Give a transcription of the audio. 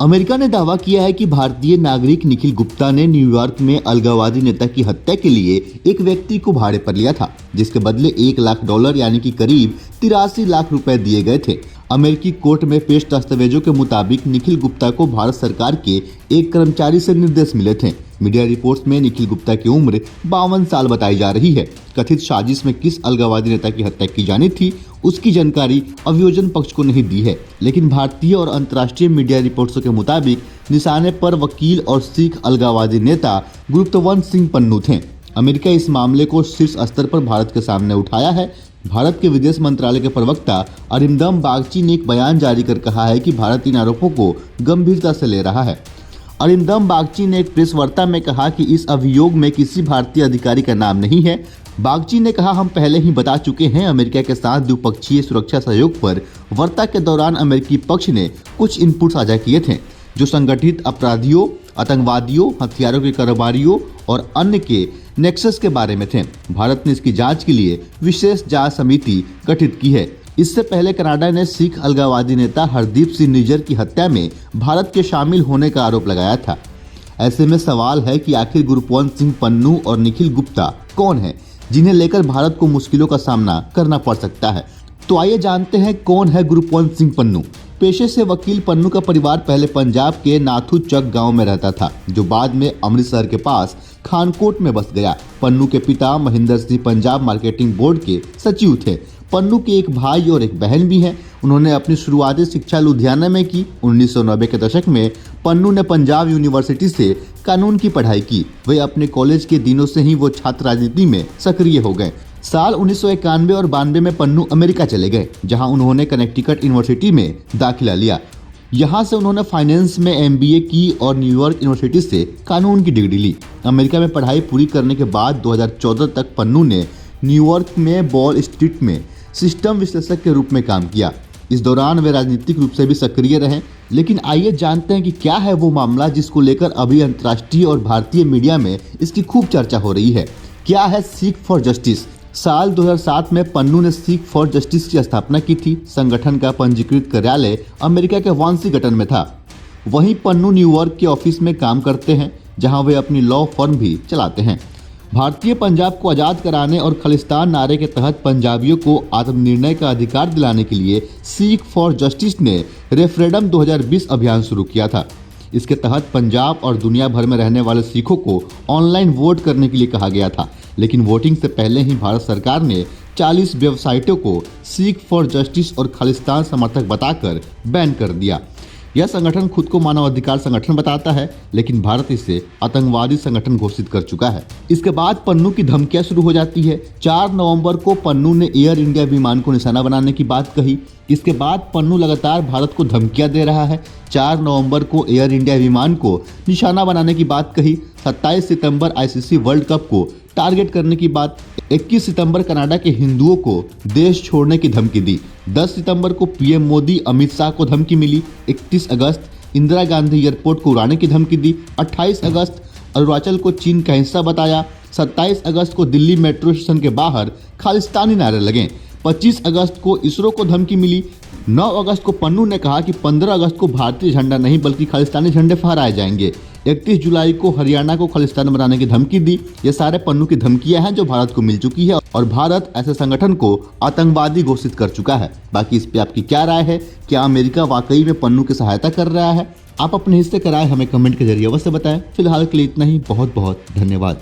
America ने दावा किया है कि भारतीय नागरिक निखिल गुप्ता ने न्यूयॉर्क में अलगाववादी नेता की हत्या के लिए एक व्यक्ति को भाड़े पर लिया था, जिसके बदले $1 लाख यानी कि करीब 83 लाख रुपए दिए गए थे। अमेरिकी कोर्ट में पेश दस्तावेजों के मुताबिक निखिल गुप्ता को भारत सरकार के एक कर्मचारी से निर्देश मिले थे। मीडिया रिपोर्ट्स में निखिल गुप्ता की उम्र 52 साल बताई जा रही है। कथित साजिश में किस अलगाववादी नेता की हत्या की जानी थी, उसकी जानकारी अभियोजन पक्ष को नहीं दी है, लेकिन भारतीय और अंतर्राष्ट्रीय मीडिया रिपोर्ट्स के मुताबिक निशाने पर वकील और सिख अलगाववादी नेता गुरप्तवंत सिंह पन्नू थे। अमेरिका इस मामले को शीर्ष स्तर पर भारत के सामने उठाया है। भारत के विदेश मंत्रालय के प्रवक्ता अरिंदम बागची ने एक बयान जारी कर कहा है कि भारत इन आरोपों को गंभीरता से ले रहा है। अरिंदम बागची ने एक प्रेस वार्ता में कहा कि इस अभियोग में किसी भारतीय अधिकारी का नाम नहीं है। बागची ने कहा, हम पहले ही बता चुके हैं, अमेरिका के साथ द्विपक्षीय सुरक्षा सहयोग पर वार्ता के दौरान अमेरिकी पक्ष ने कुछ इनपुट साझा किए थे जो संगठित अपराधियों, आतंकवादियों, हथियारों के कारोबारियों और अन्य के नेक्सस के बारे में थे। भारत ने इसकी जांच के लिए विशेष जांच समिति गठित की है। इससे पहले कनाडा ने सिख अलगाववादी नेता हरदीप सिंह निज्जर की हत्या में भारत के शामिल होने का आरोप लगाया था। ऐसे में सवाल है कि आखिर गुरप्तवंत सिंह पन्नू और निखिल गुप्ता कौन है, जिन्हें लेकर भारत को मुश्किलों का सामना करना पड़ सकता है। तो आइए जानते हैं कौन है गुरप्तवंत सिंह पन्नू। पेशे से वकील पन्नू का परिवार पहले पंजाब के नाथू चक गांव में रहता था, जो बाद में अमृतसर के पास खानकोट में बस गया। पन्नू के पिता महेंद्र सिंह पंजाब मार्केटिंग बोर्ड के सचिव थे। पन्नू के एक भाई और एक बहन भी हैं। उन्होंने अपनी शुरुआती शिक्षा लुधियाना में की। 1990 के दशक में पन्नू ने पंजाब यूनिवर्सिटी से कानून की पढ़ाई की। वे अपने कॉलेज के दिनों से ही वो छात्र राजनीति में सक्रिय हो गए। साल 1991 और 92 में पन्नू अमेरिका चले गए, जहां उन्होंने कनेक्टिकट यूनिवर्सिटी में दाखिला लिया। यहां से उन्होंने फाइनेंस में MBA की और न्यूयॉर्क यूनिवर्सिटी से कानून की डिग्री ली। अमेरिका में पढ़ाई पूरी करने के बाद 2014 तक पन्नू ने न्यूयॉर्क में वॉल स्ट्रीट में सिस्टम विश्लेषक के रूप में काम किया। इस दौरान वे राजनीतिक रूप से भी सक्रिय रहे। लेकिन आइए जानते हैं कि क्या है वो मामला जिसको लेकर अभी अंतर्राष्ट्रीय और भारतीय मीडिया में इसकी खूब चर्चा हो रही है। क्या है सीक फॉर जस्टिस? साल 2007 में पन्नू ने सीक फॉर जस्टिस की स्थापना की थी। संगठन का पंजीकृत कार्यालय अमेरिका के वाशिंगटन में था। वहीं पन्नू न्यूयॉर्क के ऑफिस में काम करते हैं, जहां वे अपनी लॉ फर्म भी चलाते हैं। भारतीय पंजाब को आज़ाद कराने और खालिस्तान नारे के तहत पंजाबियों को आत्मनिर्णय का अधिकार दिलाने के लिए सीक फॉर जस्टिस ने रेफरेंडम 2020 अभियान शुरू किया था। इसके तहत पंजाब और दुनिया भर में रहने वाले सिखों को ऑनलाइन वोट करने के लिए कहा गया था, लेकिन वोटिंग से पहले ही भारत सरकार ने 40 वेबसाइटों को सीक फॉर जस्टिस और खालिस्तान समर्थक बताकर बैन कर दिया। यह संगठन खुद को मानवाधिकार संगठन बताता है, लेकिन भारत इसे आतंकवादी संगठन घोषित कर चुका है। इसके बाद पन्नू की धमकियां शुरू हो जाती है। 4 नवंबर को पन्नू ने एयर इंडिया विमान को निशाना बनाने की बात कही। इसके बाद पन्नू लगातार भारत को धमकियां दे रहा है। 4 नवंबर को एयर इंडिया विमान को निशाना बनाने की बात कही। 27 सितंबर ICC वर्ल्ड कप को टारगेट करने की बात। 21 सितंबर कनाडा के हिंदुओं को देश छोड़ने की धमकी दी। 10 सितंबर को PM मोदी अमित शाह को धमकी मिली। 31 अगस्त इंदिरा गांधी एयरपोर्ट को उड़ाने की धमकी दी। 28 अगस्त अरुणाचल को चीन का हिस्सा बताया। 27 अगस्त को दिल्ली मेट्रो स्टेशन के बाहर खालिस्तानी नारे लगे। 25 अगस्त को इसरो को धमकी मिली। 9 अगस्त को पन्नू ने कहा कि 15 अगस्त को भारतीय झंडा नहीं बल्कि खालिस्तानी झंडे फहराए जाएंगे। 31 जुलाई को हरियाणा को खालिस्तान बनाने की धमकी दी। ये सारे पन्नू की धमकियां हैं जो भारत को मिल चुकी है और भारत ऐसे संगठन को आतंकवादी घोषित कर चुका है। बाकी इस पे आपकी क्या राय है? क्या अमेरिका वाकई में पन्नू की सहायता कर रहा है? आप अपने हिस्से का राय हमें कमेंट के जरिए अवश्य बताएं। फिलहाल के लिए इतना ही। बहुत बहुत धन्यवाद।